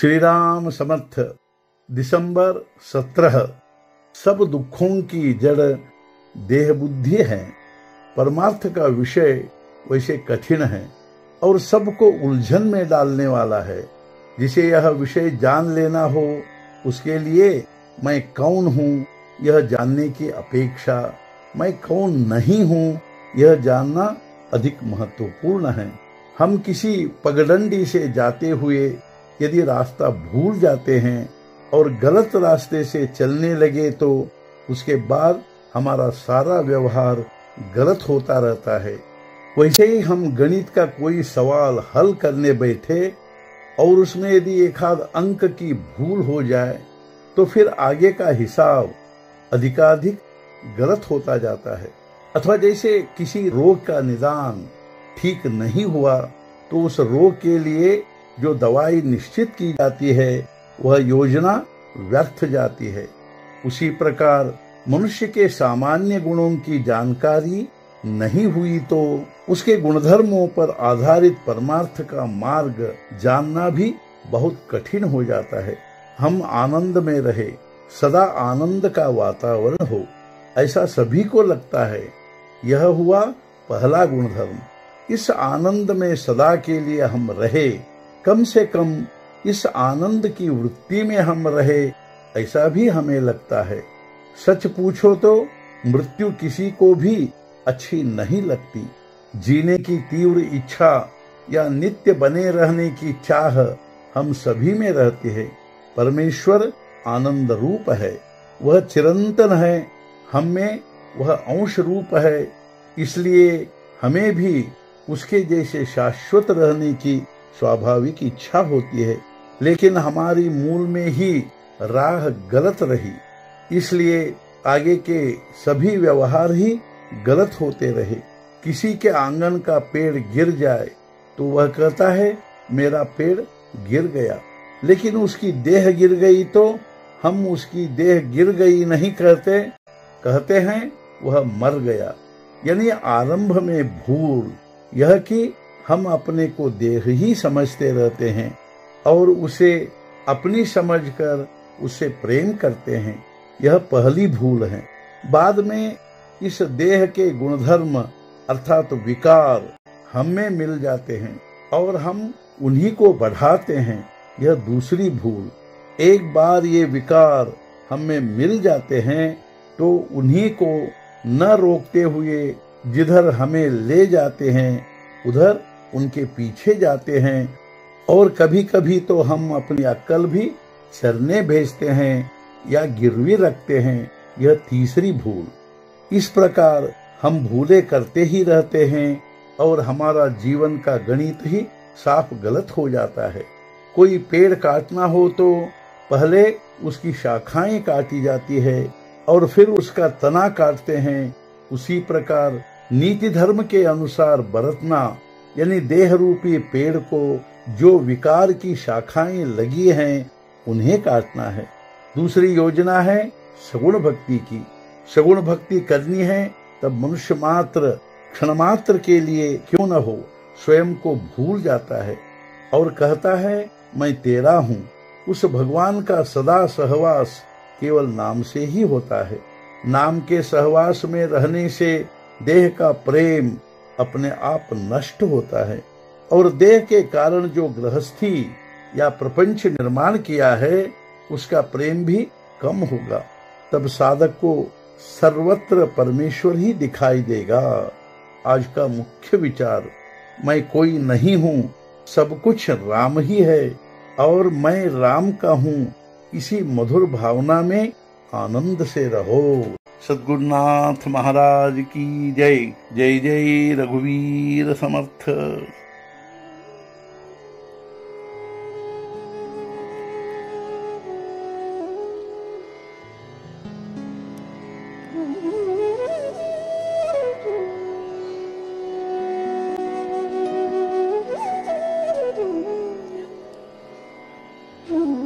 श्री राम समर्थ। दिसंबर 17। सब दुखों की जड़ देह बुद्धि है। परमार्थ का विषय वैसे कठिन है और सबको उलझन में डालने वाला है। जिसे यह विषय जान लेना हो उसके लिए मैं कौन हूँ यह जानने की अपेक्षा मैं कौन नहीं हूँ यह जानना अधिक महत्वपूर्ण है। हम किसी पगडंडी से जाते हुए यदि रास्ता भूल जाते हैं और गलत रास्ते से चलने लगे तो उसके बाद हमारा सारा व्यवहार गलत होता रहता है। वैसे ही हम गणित का कोई सवाल हल करने बैठे और उसमें यदि एक आध अंक की भूल हो जाए तो फिर आगे का हिसाब अधिकाधिक गलत होता जाता है। अथवा जैसे किसी रोग का निदान ठीक नहीं हुआ तो उस रोग के लिए जो दवाई निश्चित की जाती है वह योजना व्यर्थ जाती है। उसी प्रकार मनुष्य के सामान्य गुणों की जानकारी नहीं हुई तो उसके गुणधर्मों पर आधारित परमार्थ का मार्ग जानना भी बहुत कठिन हो जाता है। हम आनंद में रहे, सदा आनंद का वातावरण हो, ऐसा सभी को लगता है। यह हुआ पहला गुणधर्म। इस आनंद में सदा के लिए हम रहे, कम से कम इस आनंद की वृत्ति में हम रहे, ऐसा भी हमें लगता है। सच पूछो तो मृत्यु किसी को भी अच्छी नहीं लगती। जीने की तीव्र इच्छा या नित्य बने रहने की चाह हम सभी में रहती है। परमेश्वर आनंद रूप है, वह चिरंतन है, हम में वह अंश रूप है। इसलिए हमें भी उसके जैसे शाश्वत रहने की स्वाभाविक इच्छा होती है, लेकिन हमारी मूल में ही राह गलत रही, इसलिए आगे के सभी व्यवहार ही गलत होते रहे। किसी के आंगन का पेड़ गिर जाए तो वह कहता है मेरा पेड़ गिर गया, लेकिन उसकी देह गिर गई तो हम उसकी देह गिर गई नहीं कहते, कहते हैं वह मर गया। यानी आरंभ में भूल यह कि हम अपने को देह ही समझते रहते हैं और उसे अपनी समझकर उससे प्रेम करते हैं। यह पहली भूल है। बाद में इस देह के गुणधर्म अर्थात विकार हम में मिल जाते हैं और हम उन्हीं को बढ़ाते हैं। यह दूसरी भूल। एक बार ये विकार हम में मिल जाते हैं तो उन्हीं को न रोकते हुए जिधर हमें ले जाते हैं उधर उनके पीछे जाते हैं और कभी कभी तो हम अपनी अक्ल भी चरने भेजते हैं या गिरवी रखते हैं। यह तीसरी भूल। इस प्रकार हम भूले करते ही रहते हैं और हमारा जीवन का गणित ही साफ गलत हो जाता है। कोई पेड़ काटना हो तो पहले उसकी शाखाएं काटी जाती है और फिर उसका तना काटते हैं। उसी प्रकार नीति धर्म के अनुसार बरतना यानी देह रूपी पेड़ को जो विकार की शाखाएं लगी हैं उन्हें काटना है। दूसरी योजना है सगुण भक्ति की। सगुण भक्ति करनी है तब मनुष्य मात्र क्षण मात्र के लिए क्यों न हो स्वयं को भूल जाता है और कहता है मैं तेरा हूँ। उस भगवान का सदा सहवास केवल नाम से ही होता है। नाम के सहवास में रहने से देह का प्रेम अपने आप नष्ट होता है और देह के कारण जो गृहस्थी या प्रपंच निर्माण किया है उसका प्रेम भी कम होगा। तब साधक को सर्वत्र परमेश्वर ही दिखाई देगा। आज का मुख्य विचार मैं कोई नहीं हूँ, सब कुछ राम ही है और मैं राम का हूँ। इसी मधुर भावना में आनंद से रहो। सद्गुरुनाथ महाराज की जय। जय जय रघुवीर समर्थ। Mm-hmm.